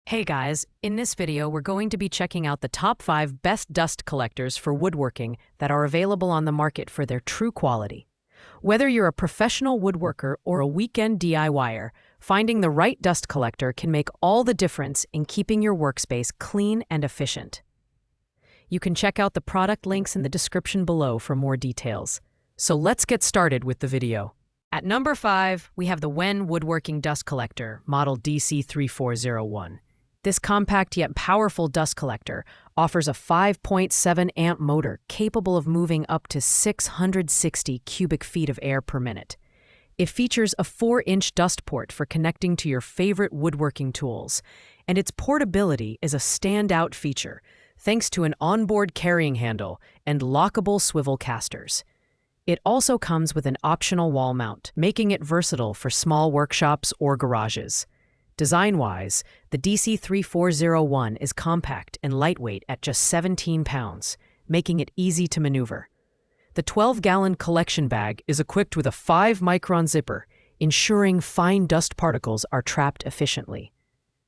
Hey guys, in this video we're going to be checking out the top 5 best dust collectors for woodworking that are available on the market for their true quality. Whether you're a professional woodworker or a weekend DIYer, finding the right dust collector can make all the difference in keeping your workspace clean and efficient. You can check out the product links in the description below for more details. So let's get started with the video. At number 5, we have the Wen Woodworking Dust Collector, model DC3401. This compact yet powerful dust collector offers a 5.7 amp motor capable of moving up to 660 cubic feet of air per minute. It features a 4-inch dust port for connecting to your favorite woodworking tools, and its portability is a standout feature thanks to an onboard carrying handle and lockable swivel casters. It also comes with an optional wall mount, making it versatile for small workshops or garages. Design-wise, the DC3401 is compact and lightweight at just 17 pounds, making it easy to maneuver. The 12-gallon collection bag is equipped with a 5-micron zipper, ensuring fine dust particles are trapped efficiently.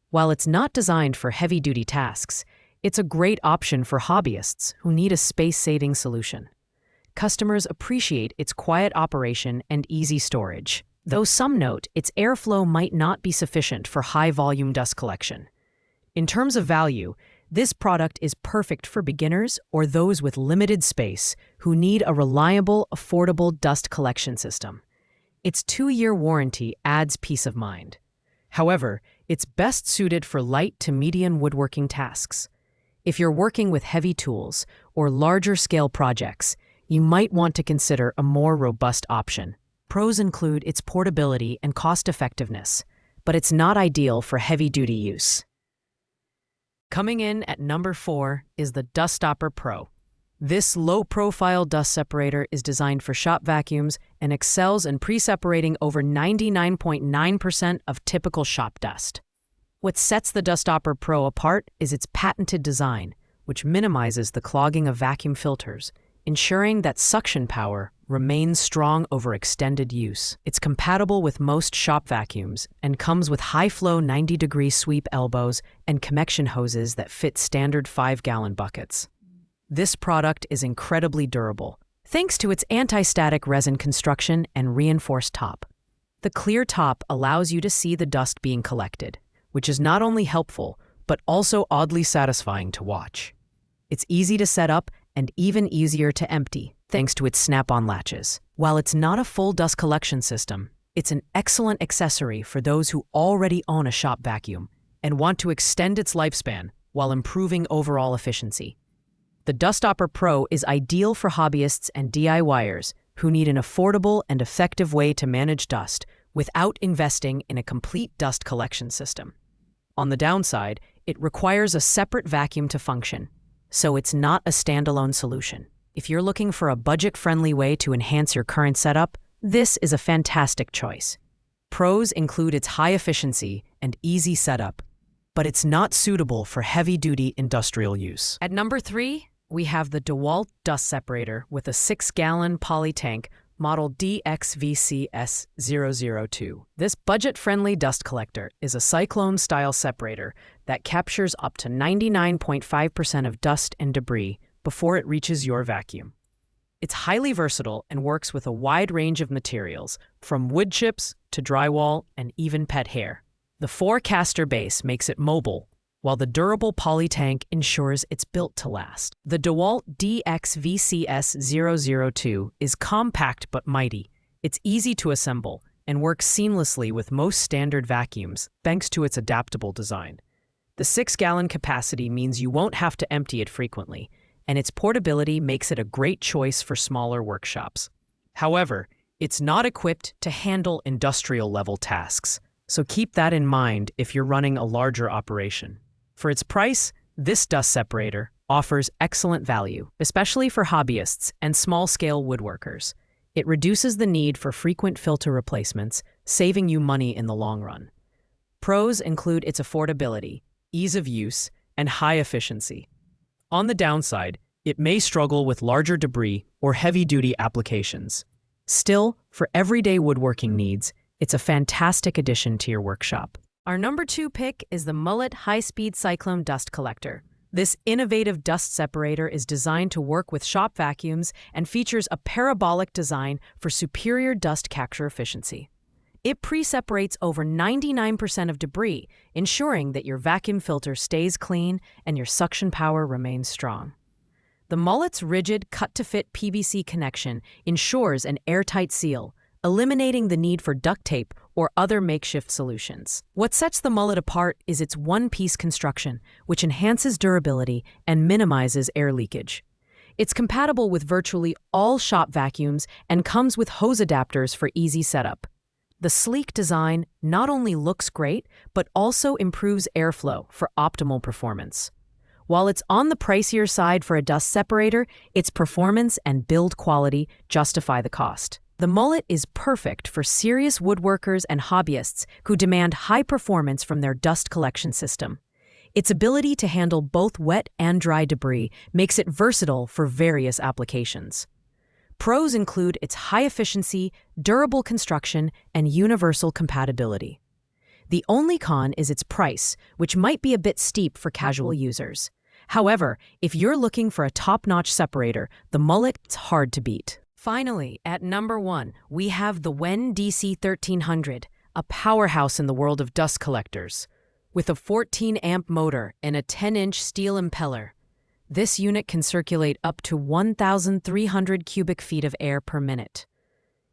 While it's not designed for heavy-duty tasks, it's a great option for hobbyists who need a space-saving solution. Customers appreciate its quiet operation and easy storage, though some note its airflow might not be sufficient for high-volume dust collection. In terms of value, this product is perfect for beginners or those with limited space who need a reliable, affordable dust collection system. Its 2-year warranty adds peace of mind. However, it's best suited for light to medium woodworking tasks. If you're working with heavy tools or larger-scale projects, you might want to consider a more robust option. Pros include its portability and cost-effectiveness, but it's not ideal for heavy-duty use. Coming in at number 4 is the Dustopper Pro. This low-profile dust separator is designed for shop vacuums and excels in pre-separating over 99.9% of typical shop dust. What sets the Dustopper Pro apart is its patented design, which minimizes the clogging of vacuum filters, ensuring that suction power remains strong over extended use. It's compatible with most shop vacuums and comes with high-flow 90-degree sweep elbows and connection hoses that fit standard 5-gallon buckets. This product is incredibly durable, thanks to its anti-static resin construction and reinforced top. The clear top allows you to see the dust being collected, which is not only helpful, but also oddly satisfying to watch. It's easy to set up and even easier to empty, thanks to its snap-on latches. While it's not a full dust collection system, it's an excellent accessory for those who already own a shop vacuum and want to extend its lifespan while improving overall efficiency. The Dustopper Pro is ideal for hobbyists and DIYers who need an affordable and effective way to manage dust without investing in a complete dust collection system. On the downside, it requires a separate vacuum to function, so it's not a standalone solution. If you're looking for a budget-friendly way to enhance your current setup, this is a fantastic choice. Pros include its high efficiency and easy setup, but it's not suitable for heavy-duty industrial use. At number 3, we have the DeWalt Dust Separator with a 6-gallon poly tank, model DXVCS002. This budget-friendly dust collector is a Cyclone-style separator that captures up to 99.5% of dust and debris before it reaches your vacuum. It's highly versatile and works with a wide range of materials, from wood chips to drywall and even pet hair. The 4-caster base makes it mobile, while the durable poly tank ensures it's built to last. The DeWalt DXVCS002 is compact but mighty. It's easy to assemble and works seamlessly with most standard vacuums, thanks to its adaptable design. The 6-gallon capacity means you won't have to empty it frequently, and its portability makes it a great choice for smaller workshops. However, it's not equipped to handle industrial-level tasks, so keep that in mind if you're running a larger operation. For its price, this dust separator offers excellent value, especially for hobbyists and small-scale woodworkers. It reduces the need for frequent filter replacements, saving you money in the long run. Pros include its affordability, ease of use, and high efficiency. On the downside, it may struggle with larger debris or heavy-duty applications. Still, for everyday woodworking needs, it's a fantastic addition to your workshop. Our number 2 pick is the Mullet High-Speed Cyclone Dust Collector. This innovative dust separator is designed to work with shop vacuums and features a parabolic design for superior dust capture efficiency. It pre-separates over 99% of debris, ensuring that your vacuum filter stays clean and your suction power remains strong. The Mullet's rigid, cut-to-fit PVC connection ensures an airtight seal, eliminating the need for duct tape or other makeshift solutions. What sets the Mullet apart is its one-piece construction, which enhances durability and minimizes air leakage. It's compatible with virtually all shop vacuums and comes with hose adapters for easy setup. The sleek design not only looks great, but also improves airflow for optimal performance. While it's on the pricier side for a dust separator, its performance and build quality justify the cost. The Mullet is perfect for serious woodworkers and hobbyists who demand high performance from their dust collection system. Its ability to handle both wet and dry debris makes it versatile for various applications. Pros include its high efficiency, durable construction, and universal compatibility. The only con is its price, which might be a bit steep for casual users. However, if you're looking for a top-notch separator, the Mullet's hard to beat. Finally, at number 1, we have the Wen DC1300, a powerhouse in the world of dust collectors. With a 14-amp motor and a 10-inch steel impeller, this unit can circulate up to 1,300 cubic feet of air per minute.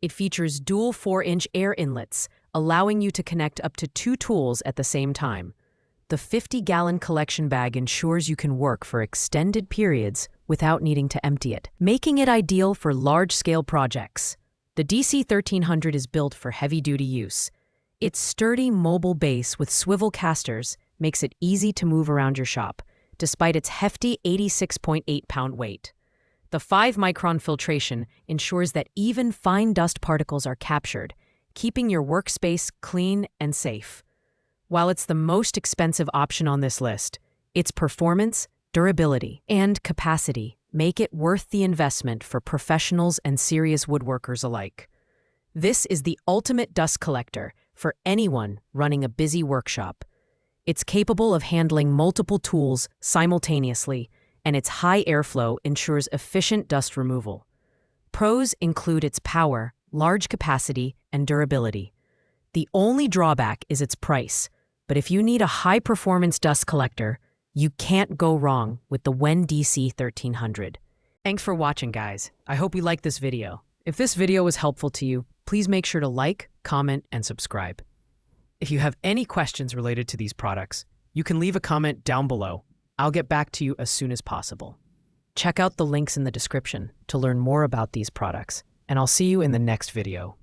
It features dual 4-inch air inlets, allowing you to connect up to 2 tools at the same time. The 50-gallon collection bag ensures you can work for extended periods without needing to empty it, making it ideal for large-scale projects. The DC1300 is built for heavy-duty use. Its sturdy mobile base with swivel casters makes it easy to move around your shop, despite its hefty 86.8-pound weight. The 5-micron filtration ensures that even fine dust particles are captured, keeping your workspace clean and safe. While it's the most expensive option on this list, its performance, durability, and capacity make it worth the investment for professionals and serious woodworkers alike. This is the ultimate dust collector for anyone running a busy workshop. It's capable of handling multiple tools simultaneously, and its high airflow ensures efficient dust removal. Pros include its power, large capacity, and durability. The only drawback is its price, but if you need a high-performance dust collector, you can't go wrong with the Wen DC1300. Thanks for watching, guys. I hope you liked this video. If this video was helpful to you, please make sure to like, comment, and subscribe. If you have any questions related to these products, you can leave a comment down below. I'll get back to you as soon as possible. Check out the links in the description to learn more about these products, and I'll see you in the next video.